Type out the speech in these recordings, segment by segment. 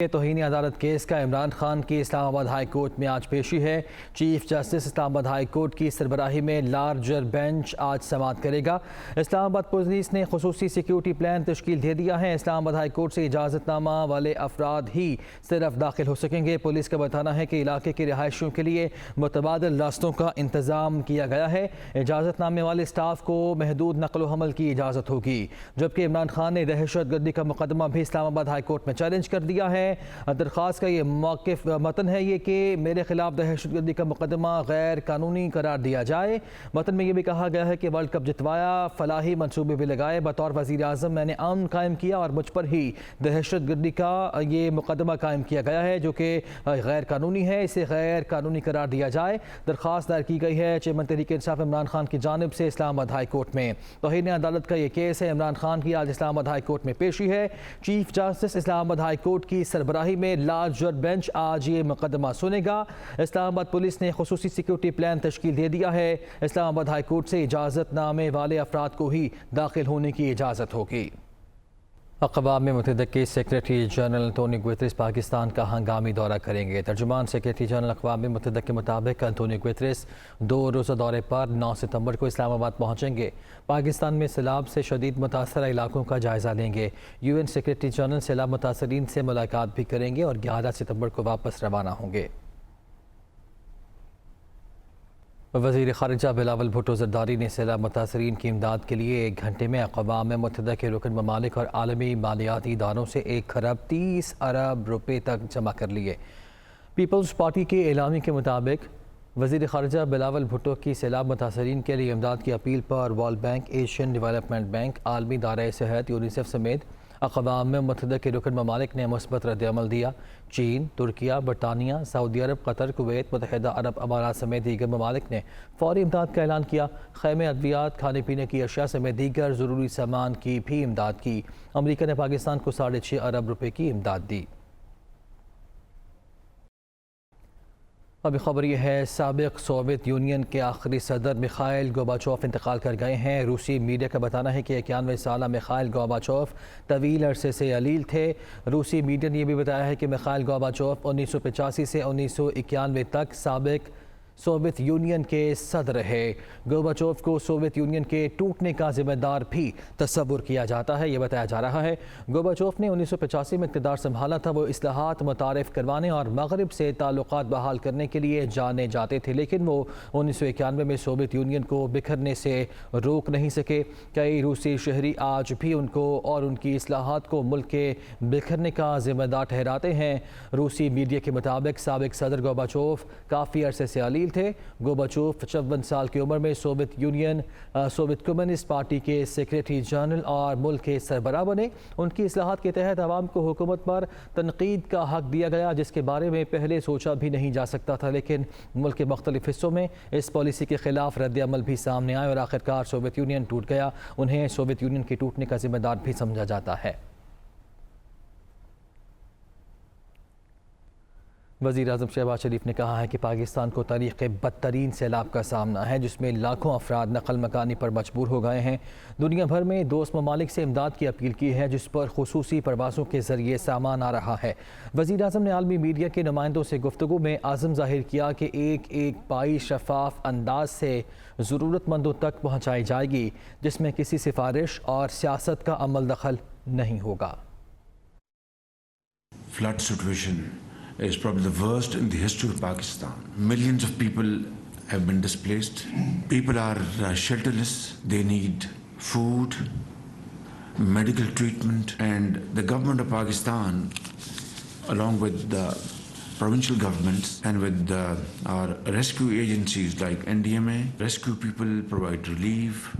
توہین عدالت کیس کا عمران خان کی اسلام آباد ہائی کورٹ میں آج پیشی ہے۔ چیف جسٹس اسلام آباد ہائی کورٹ کی سربراہی میں لارجر بینچ آج سماعت کرے گا۔ اسلام آباد پولیس نے خصوصی سیکیورٹی پلان تشکیل دے دیا ہے۔ اسلام آباد ہائی کورٹ سے اجازت نامہ والے افراد ہی صرف داخل ہو سکیں گے۔ پولیس کا بتانا ہے کہ علاقے کے رہائشیوں کے لیے متبادل راستوں کا انتظام کیا گیا ہے۔ اجازت نامے والے سٹاف کو محدود نقل و حمل کی اجازت ہوگی، جبکہ عمران خان نے دہشت گردی کا مقدمہ بھی اسلام آباد ہائی کورٹ میں چیلنج کر دیا ہے۔ درخواست کا یہ موقف متن ہے یہ کہ میرے خلاف دہشت گردی کا مقدمہ غیر قانونی قرار دیا جائے۔ متن میں یہ بھی کہا گیا ہے کہ ورلڈ کپ جتوایا، فلاحی منصوبے بھی لگائے، بطور وزیر اعظم میں نے امن قائم کیا اور مجھ پر ہی دہشت گردی کا یہ مقدمہ قائم کیا گیا ہے جو کہ غیر قانونی ہے، اسے غیر قانونی قرار دیا جائے۔ درخواست دائر کی گئی ہے چیئرمین تحریک انصاف عمران خان کی جانب سے اسلام آباد ہائی کورٹ میں۔ توہین عدالت کا یہ کیس ہے۔ عمران خان کی آج اسلام آباد ہائی کورٹ میں پیشی ہے۔ چیف جسٹس اسلام آباد ہائی کورٹ کی سربراہی میں لارجر بینچ آج یہ مقدمہ سنے گا۔ اسلام آباد پولیس نے خصوصی سیکیورٹی پلان تشکیل دے دیا ہے۔ اسلام آباد ہائی کورٹ سے اجازت نامے والے افراد کو ہی داخل ہونے کی اجازت ہوگی۔ اقوام متحدہ کے secretary general Antonio Guterres Pakistan کا ہنگامی دورہ کریں گے۔ ترجمان سیکریٹری جنرل اقوام متحدہ کے مطابق انٹونیو گوتریس 2 روزہ دورے پر 9 ستمبر کو اسلام آباد پہنچیں گے۔ پاکستان میں سیلاب سے شدید متاثرہ علاقوں کا جائزہ لیں گے۔ UN سیکریٹری جنرل سیلاب متاثرین سے ملاقات بھی کریں گے اور 11 ستمبر کو واپس روانہ ہوں گے۔ وزیر خارجہ بلاول بھٹو زرداری نے سیلاب متاثرین کی امداد کے لیے 1 گھنٹے میں اقوام متحدہ کے رکن ممالک اور عالمی مالیاتی اداروں سے 1 خرب 30 ارب روپے تک جمع کر لیے۔ پیپلز پارٹی کے اعلامیے کے مطابق وزیر خارجہ بلاول بھٹو کی سیلاب متاثرین کے لیے امداد کی اپیل پر World Bank, Asian Development Bank, عالمی ادارہ صحت یونیسیف سمیت اقوام متحدہ کے رکن ممالک نے مثبت رد عمل دیا۔ چین، ترکیہ، برطانیہ، سعودی عرب، قطر، کویت، متحدہ عرب امارات سمیت دیگر ممالک نے فوری امداد کا اعلان کیا۔ خیمے، ادویات، کھانے پینے کی اشیاء سمیت دیگر ضروری سامان کی بھی امداد کی۔ امریکہ نے پاکستان کو 6.5 ارب روپے کی امداد دی۔ ابھی خبر یہ ہے، سابق سوویت یونین کے آخری صدر میخائیل گورباچوف انتقال کر گئے ہیں۔ روسی میڈیا کا بتانا ہے کہ 91 سالہ میخائیل گورباچوف طویل عرصے سے علیل تھے۔ روسی میڈیا نے یہ بھی بتایا ہے کہ میخائیل گورباچوف 1985 سے 1991 تک سابق سوویت یونین کے صدر رہے۔ گورباچوف کو سوویت یونین کے ٹوٹنے کا ذمہ دار بھی تصور کیا جاتا ہے، یہ بتایا جا رہا ہے۔ گورباچوف نے 1985 میں اقتدار سنبھالا تھا۔ وہ اصلاحات متعارف کروانے اور مغرب سے تعلقات بحال کرنے کے لیے جانے جاتے تھے، لیکن وہ 1991 میں سوویت یونین کو بکھرنے سے روک نہیں سکے۔ کئی روسی شہری آج بھی ان کو اور ان کی اصلاحات کو ملک کے بکھرنے کا ذمہ دار ٹھہراتے ہیں۔ روسی میڈیا کے مطابق سابق صدر گورباچوف کافی عرصے سے علیل تھے۔ گورباچوف 54 سال کی عمر میں سوویت کمیونسٹ پارٹی کے سیکریٹری جنرل اور ملک کے سربراہ بنے۔ ان کی اصلاحات کے تحت عوام کو حکومت پر تنقید کا حق دیا گیا، جس کے بارے میں پہلے سوچا بھی نہیں جا سکتا تھا، لیکن ملک کے مختلف حصوں میں اس پالیسی کے خلاف رد عمل بھی سامنے آئے اور آخرکار سوویت یونین ٹوٹ گیا۔ انہیں سوویت یونین کے ٹوٹنے کا ذمہ دار بھی سمجھا جاتا ہے۔ وزیر اعظم شہباز شریف نے کہا ہے کہ پاکستان کو تاریخ کے بدترین سیلاب کا سامنا ہے، جس میں لاکھوں افراد نقل مکانی پر مجبور ہو گئے ہیں۔ دنیا بھر میں دوست ممالک سے امداد کی اپیل کی ہے، جس پر خصوصی پروازوں کے ذریعے سامان آ رہا ہے۔ وزیر اعظم نے عالمی میڈیا کے نمائندوں سے گفتگو میں عزم ظاہر کیا کہ ایک پائی شفاف انداز سے ضرورت مندوں تک پہنچائی جائے گی، جس میں کسی سفارش اور سیاست کا عمل دخل نہیں ہوگا۔ Flood situation is probably the worst in the history of Pakistan. Millions of people have been displaced. People are shelterless. They need food, medical treatment, and the government of Pakistan, along with the provincial governments and with our rescue agencies like NDMA, rescue people, provide relief,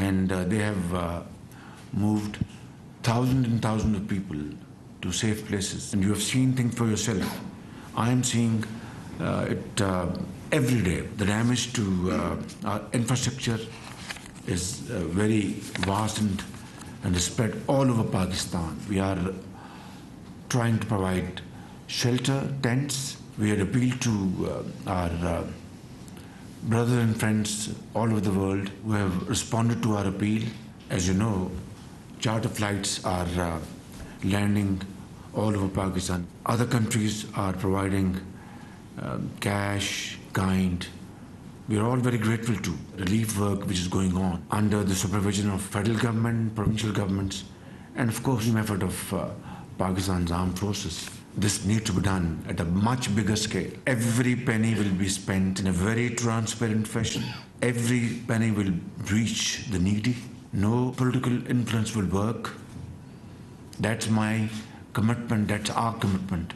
and they have moved thousands and thousands of people to safe places, and you have seen things for yourself. I am seeing it every day. The damage to our infrastructure is very vast and is spread all over Pakistan. We are trying to provide shelter, tents. We had appealed to our brothers and friends all over the world who have responded to our appeal. As you know, charter flights are landing all over Pakistan. Other countries are providing cash, kind. We are all very grateful to relief work which is going on under the supervision of federal government, provincial governments, and of course the effort of Pakistan's armed forces. This needs to be done at a much bigger scale. Every penny will be spent in a very transparent fashion. Every penny will reach the needy. No political influence will work. That's my commitment, that's our commitment.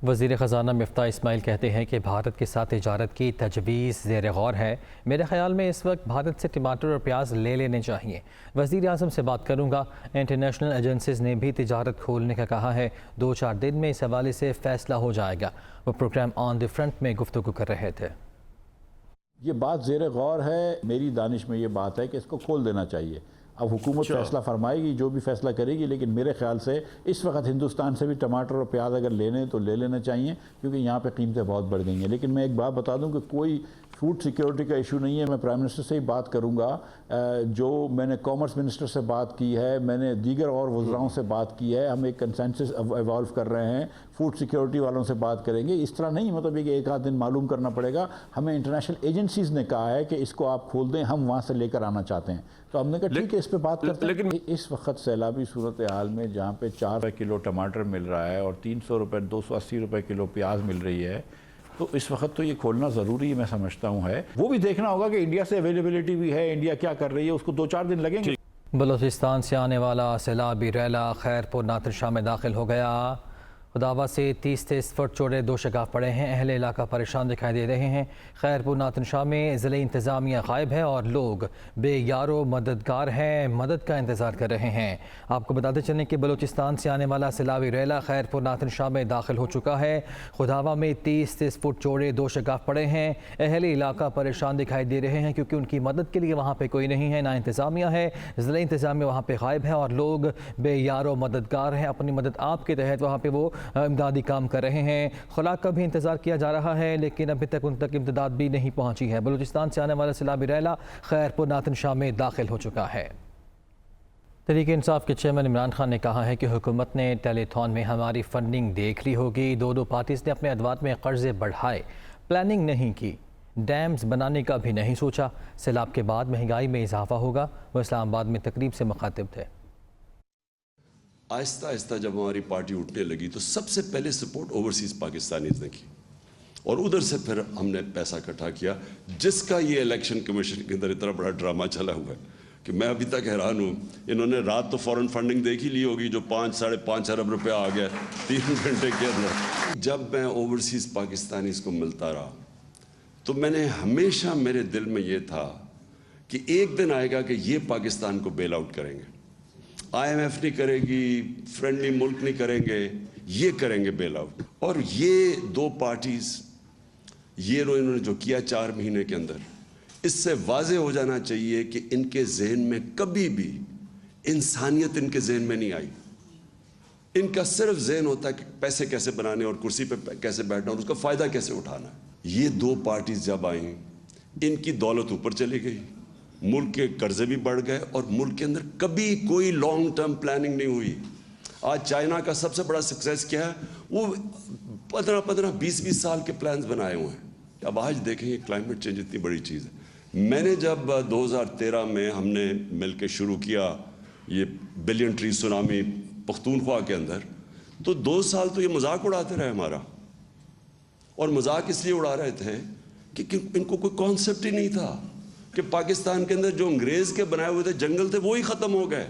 وزیر خزانہ مفتاح اسماعیل کہتے ہیں کہ بھارت کے ساتھ تجارت کی تجویز زیر غور ہے. میرے خیال میں اس وقت بھارت سے ٹماٹر اور پیاز لے لینے چاہیے. وزیر اعظم سے بات کروں گا. انٹرنیشنل ایجنسیز نے بھی تجارت کھولنے کا کہا ہے. 2-4 دن میں اس حوالے سے فیصلہ ہو جائے گا. وہ پروگرام آن دی فرنٹ میں گفتگو کر رہے تھے. یہ بات زیر غور ہے. میری دانش میں یہ بات ہے کہ اس کو کھول دینا چاہیے. اب حکومت فیصلہ فرمائے گی جو بھی فیصلہ کرے گی، لیکن میرے خیال سے اس وقت ہندوستان سے بھی ٹماٹر اور پیاز اگر لینے تو لے لینا چاہیے، کیونکہ یہاں پہ قیمتیں بہت بڑھ گئی ہیں. لیکن میں ایک بات بتا دوں کہ کوئی فوڈ سیکیورٹی کا ایشو نہیں ہے. میں پرائم منسٹر سے ہی بات کروں گا. جو میں نے کامرس منسٹر سے بات کی ہے، میں نے دیگر اور وزراؤں سے بات کی ہے. ہم ایک کنسنسس ایوالو کر رہے ہیں. فوڈ سیکیورٹی والوں سے بات کریں گے. اس طرح نہیں مطلب کہ ایک آدھ دن معلوم کرنا پڑے گا. ہمیں انٹرنیشنل ایجنسیز نے کہا ہے کہ اس کو آپ کھول دیں، ہم وہاں سے لے کر آنا چاہتے ہیں. تو ہم نے کہا ٹھیک ہے اس پہ بات کرتے ہیں. لیکن اس وقت سیلابی صورتحال میں جہاں پہ 4 روپے کلو ٹماٹر مل رہا ہے اور 300 روپے 280 روپے کلو پیاز مل رہی ہے، تو اس وقت تو یہ کھولنا ضروری میں سمجھتا ہوں ہے. وہ بھی دیکھنا ہوگا کہ انڈیا سے اویلیبلٹی بھی ہے، انڈیا کیا کر رہی ہے، اس کو 2-4 دن لگیں گے. بلوچستان سے آنے والا سیلابی ریلا خیرپور ناتر شاہ میں داخل ہو گیا. خداوت سے 30 فٹ چوڑے 2 شگاف پڑے ہیں. اہل علاقہ پریشان دکھائی دے رہے ہیں. خیرپور ناتن شاہ میں ضلع انتظامیہ غائب ہے اور لوگ بے یارو مددگار ہیں، مدد کا انتظار کر رہے ہیں. آپ کو بتاتے چلیں کہ بلوچستان سے آنے والا سیلابی ریلا خیرپور ناتن شاہ میں داخل ہو چکا ہے. خداوا میں 30 فٹ چوڑے 2 شگاف پڑے ہیں. اہل علاقہ پریشان دکھائی دے رہے ہیں کیونکہ ان کی مدد کے لیے وہاں پہ کوئی نہیں ہے، نہ انتظامیہ ہے. ضلع انتظامیہ وہاں پہ غائب ہے اور لوگ بے یارو مددگار ہیں. اپنی مدد آپ کے تحت وہاں پہ وہ امدادی کام کر رہے ہیں. خلاق کا بھی انتظار کیا جا رہا ہے لیکن ابھی تک ان تک امداد بھی نہیں پہنچی ہے. بلوچستان سے آنے والا سیلابی ریلا خیرپور ناتن شاہ میں داخل ہو چکا ہے. تحریک انصاف کے چیئرمین عمران خان نے کہا ہے کہ حکومت نے ٹیلی تھون میں ہماری فنڈنگ دیکھ لی ہوگی. دونوں پارٹیز نے اپنے ادوار میں قرضے بڑھائے، پلاننگ نہیں کی، ڈیمز بنانے کا بھی نہیں سوچا. سیلاب کے بعد مہنگائی میں اضافہ ہوگا. وہ اسلام آباد میں تقریب سے مخاطب تھے. آہستہ آہستہ جب ہماری پارٹی اٹھنے لگی تو سب سے پہلے سپورٹ اوورسیز پاکستانیز نے کی اور ادھر سے پھر ہم نے پیسہ اکٹھا کیا، جس کا یہ الیکشن کمیشن کے اندر اتنا بڑا ڈرامہ چلا ہوا ہے کہ میں ابھی تک حیران ہوں. انہوں نے رات تو فورن فنڈنگ دیکھ ہی لی ہوگی جو 5-5.5 ارب روپیہ آ گیا 3 گھنٹے کے اندر. جب میں اوورسیز پاکستانیز کو ملتا رہا تو میں نے ہمیشہ میرے دل میں یہ تھا کہ ایک دن آئے گا کہ یہ پاکستان کو بیل آؤٹ کریں گے. IMF نہیں کرے گی، فرینڈلی ملک نہیں کریں گے، یہ کریں گے بیل آؤٹ. اور یہ 2 پارٹیز یہ انہوں نے جو کیا 4 مہینے کے اندر، اس سے واضح ہو جانا چاہیے کہ ان کے ذہن میں کبھی بھی انسانیت ان کے ذہن میں نہیں آئی. ان کا صرف ذہن ہوتا ہے کہ پیسے کیسے بنانے اور کرسی پہ کیسے بیٹھنا اور اس کا فائدہ کیسے اٹھانا. یہ 2 پارٹیز جب آئیں ان کی دولت اوپر چلی گئی، ملک کے قرضے بھی بڑھ گئے اور ملک کے اندر کبھی کوئی لانگ ٹرم پلاننگ نہیں ہوئی. آج چائنا کا سب سے بڑا سکسیس کیا ہے؟ وہ 15-20 سال کے پلانز بنائے ہوئے ہیں. اب آج دیکھیں یہ کلائمیٹ چینج اتنی بڑی چیز ہے. میں نے جب 2013 میں ہم نے مل کے شروع کیا یہ بلین ٹری سونامی پختونخوا کے اندر، تو 2 سال تو یہ مذاق اڑاتے رہے ہمارا. اور مذاق اس لیے اڑا رہے تھے کہ ان کو کوئی کانسیپٹ ہی نہیں تھا کہ پاکستان کے اندر جو انگریز کے بنائے ہوئے تھے جنگل تھے وہی ختم ہو گئے.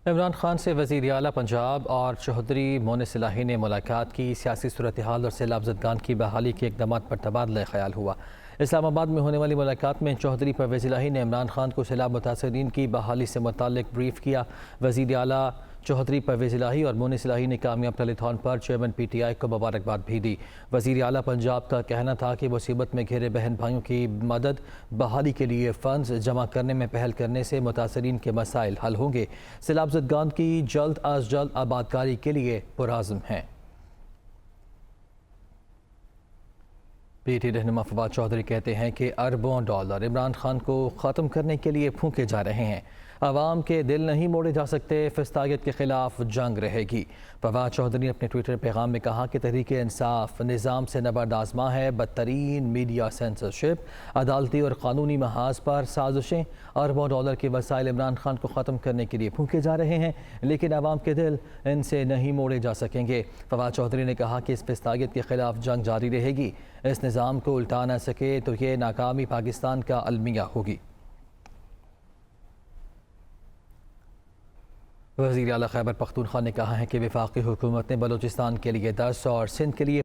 عمران خان سے وزیر اعلیٰ پنجاب اور چودھری مونس الہی نے ملاقات کی. سیاسی صورتحال اور سیلاب زدگان کی بحالی کے اقدامات پر تبادلہ خیال ہوا. اسلام آباد میں ہونے والی ملاقات میں چودھری پرویز الہی نے عمران خان کو سیلاب متاثرین کی بحالی سے متعلق بریف کیا. وزیر اعلیٰ چودھری پرویز الہی اور مونس الہی نے کامیاب ٹیلی تھون پر چیئرمین PTI کو مبارکباد بھی دی. وزیر اعلیٰ پنجاب کا کہنا تھا کہ مصیبت میں گھرے بہن بھائیوں کی مدد بحالی کے لیے فنڈز جمع کرنے میں پہل کرنے سے متاثرین کے مسائل حل ہوں گے. سیلاب زدگان کی جلد از جلد آبادکاری کے لیے پرعزم ہیں. PTI رہنما فواد چودھری کہتے ہیں کہ اربوں ڈالر عمران خان کو ختم کرنے کے لیے پھونکے جا رہے ہیں. عوام کے دل نہیں موڑے جا سکتے، فسطالیت کے خلاف جنگ رہے گی۔ فواد چودھری نے اپنے ٹویٹر پیغام میں کہا کہ تحریک انصاف نظام سے نبرد آزما ہے، بدترین میڈیا سینسرشپ، عدالتی اور قانونی محاذ پر سازشیں، اربوں ڈالر کے وسائل عمران خان کو ختم کرنے کے لیے پھونکے جا رہے ہیں، لیکن عوام کے دل ان سے نہیں موڑے جا سکیں گے۔ فواد چودھری نے کہا کہ اس فسطالیت کے خلاف جنگ جاری رہے گی، اس نظام کو الٹا نہ سکے تو یہ ناکامی پاکستان کا المیہ ہوگی۔ وزیر اعلیٰ خیبر پختونخوا نے کہا ہے کہ وفاقی حکومت نے بلوچستان کے لیے 10 اور سندھ کے لیے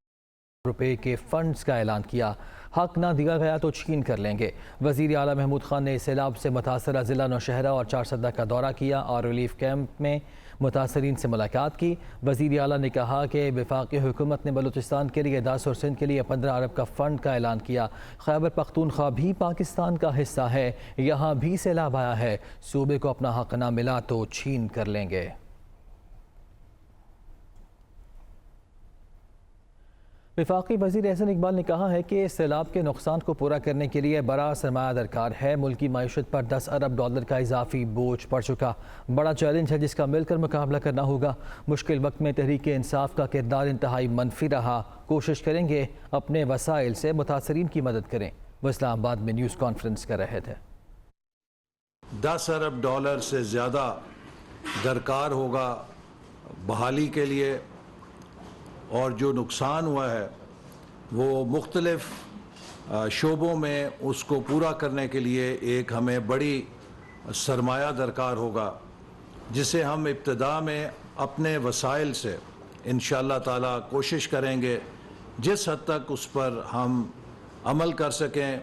روپے کے فنڈز کا اعلان کیا، حق نہ دیا گیا تو چھین کر لیں گے۔ وزیر اعلیٰ محمود خان نے سیلاب سے متاثرہ ضلع نوشہرہ اور چارسدہ کا دورہ کیا اور ریلیف کیمپ میں متاثرین سے ملاقات کی۔ وزیر اعلیٰ نے کہا کہ وفاقی حکومت نے بلوچستان کے لیے 10 اور سندھ کے لیے 15 ارب کا فنڈ کا اعلان کیا۔ خیبر پختونخوا بھی پاکستان کا حصہ ہے، یہاں بھی سیلاب آیا ہے، صوبے کو اپنا حق نہ ملا تو چھین کر لیں گے۔ وفاقی وزیر احسن اقبال نے کہا ہے کہ سیلاب کے نقصان کو پورا کرنے کے لیے بڑا سرمایہ درکار ہے۔ ملکی معیشت پر 10 ارب ڈالر کا اضافی بوجھ پڑ چکا، بڑا چیلنج ہے جس کا مل کر مقابلہ کرنا ہوگا۔ مشکل وقت میں تحریک انصاف کا کردار انتہائی منفی رہا، کوشش کریں گے اپنے وسائل سے متاثرین کی مدد کریں۔ وہ اسلام آباد میں نیوز کانفرنس کر رہے تھے۔ 10 ارب ڈالر سے زیادہ درکار ہوگا بحالی کے لیے، اور جو نقصان ہوا ہے وہ مختلف شعبوں میں اس کو پورا کرنے کے لیے ایک ہمیں بڑی سرمایہ درکار ہوگا، جسے ہم ابتدا میں اپنے وسائل سے انشاءاللہ تعالی کوشش کریں گے جس حد تک اس پر ہم عمل کر سکیں،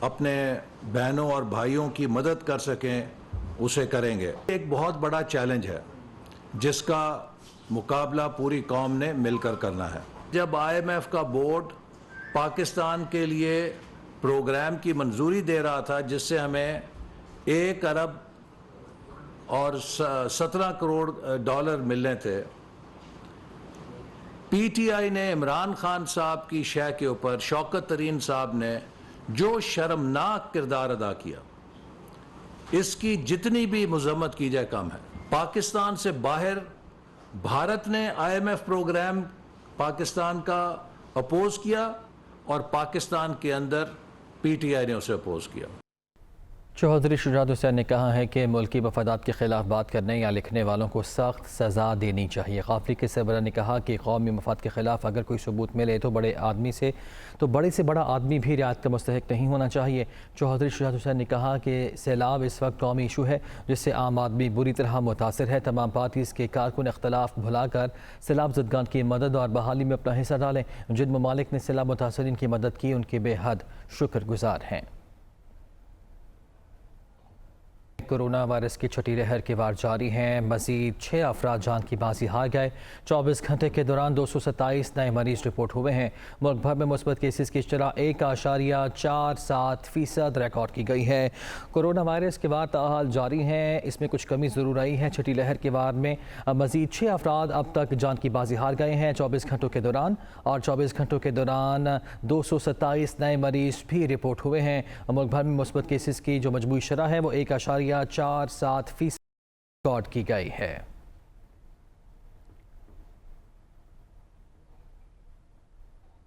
اپنے بہنوں اور بھائیوں کی مدد کر سکیں، اسے کریں گے۔ ایک بہت بڑا چیلنج ہے جس کا مقابلہ پوری قوم نے مل کر کرنا ہے۔ جب IMF کا بورڈ پاکستان کے لیے پروگرام کی منظوری دے رہا تھا جس سے ہمیں 1 ارب اور 17 کروڑ ڈالر ملنے تھے، PTI نے عمران خان صاحب کی شے کے اوپر شوکت ترین صاحب نے جو شرمناک کردار ادا کیا، اس کی جتنی بھی مذمت کی جائے کم ہے۔ پاکستان سے باہر بھارت نے IMF پروگرام پاکستان کا اپوز کیا اور پاکستان کے اندر PTI نے اسے اپوز کیا۔ چودھری شجاعت حسین نے کہا ہے کہ ملکی مفادات کے خلاف بات کرنے یا لکھنے والوں کو سخت سزا دینی چاہیے۔ غافلی کے سربراہ نے کہا کہ قومی مفاد کے خلاف اگر کوئی ثبوت ملے تو بڑے سے بڑا آدمی بھی رعایت کا مستحق نہیں ہونا چاہیے۔ چودھری شجاعت حسین نے کہا کہ سیلاب اس وقت قومی ایشو ہے جس سے عام آدمی بری طرح متاثر ہے۔ تمام پارٹیز کے کارکن اختلاف بھلا کر سیلاب زدگان کی مدد اور بحالی میں اپنا حصہ ڈالیں۔ جن ممالک نے سیلاب متاثرین کی مدد کی ان کے بے حد شکر گزار ہیں۔ کورونا وائرس کی چھٹی لہر کے وار جاری ہیں، مزید 6 افراد جان کی بازی ہار گئے۔ 24 گھنٹے کے دوران 227 نئے مریض رپورٹ ہوئے ہیں۔ ملک بھر میں مثبت کیسز کی شرح 1.47% ریکارڈ کی گئی ہے۔ کورونا وائرس کے وار تاحال جاری ہیں، اس میں کچھ کمی ضرور آئی ہے۔ چھٹی لہر کے وار میں مزید 6 افراد اب تک جان کی بازی ہار گئے ہیں 24 گھنٹوں کے دوران، اور 24 گھنٹوں کے دوران 227 نئے مریض بھی رپورٹ ہوئے ہیں۔ ملک بھر میں مثبت کیسز کی جو مجموعی شرح ہے وہ 1.47% ریکارڈ کی گئی ہے۔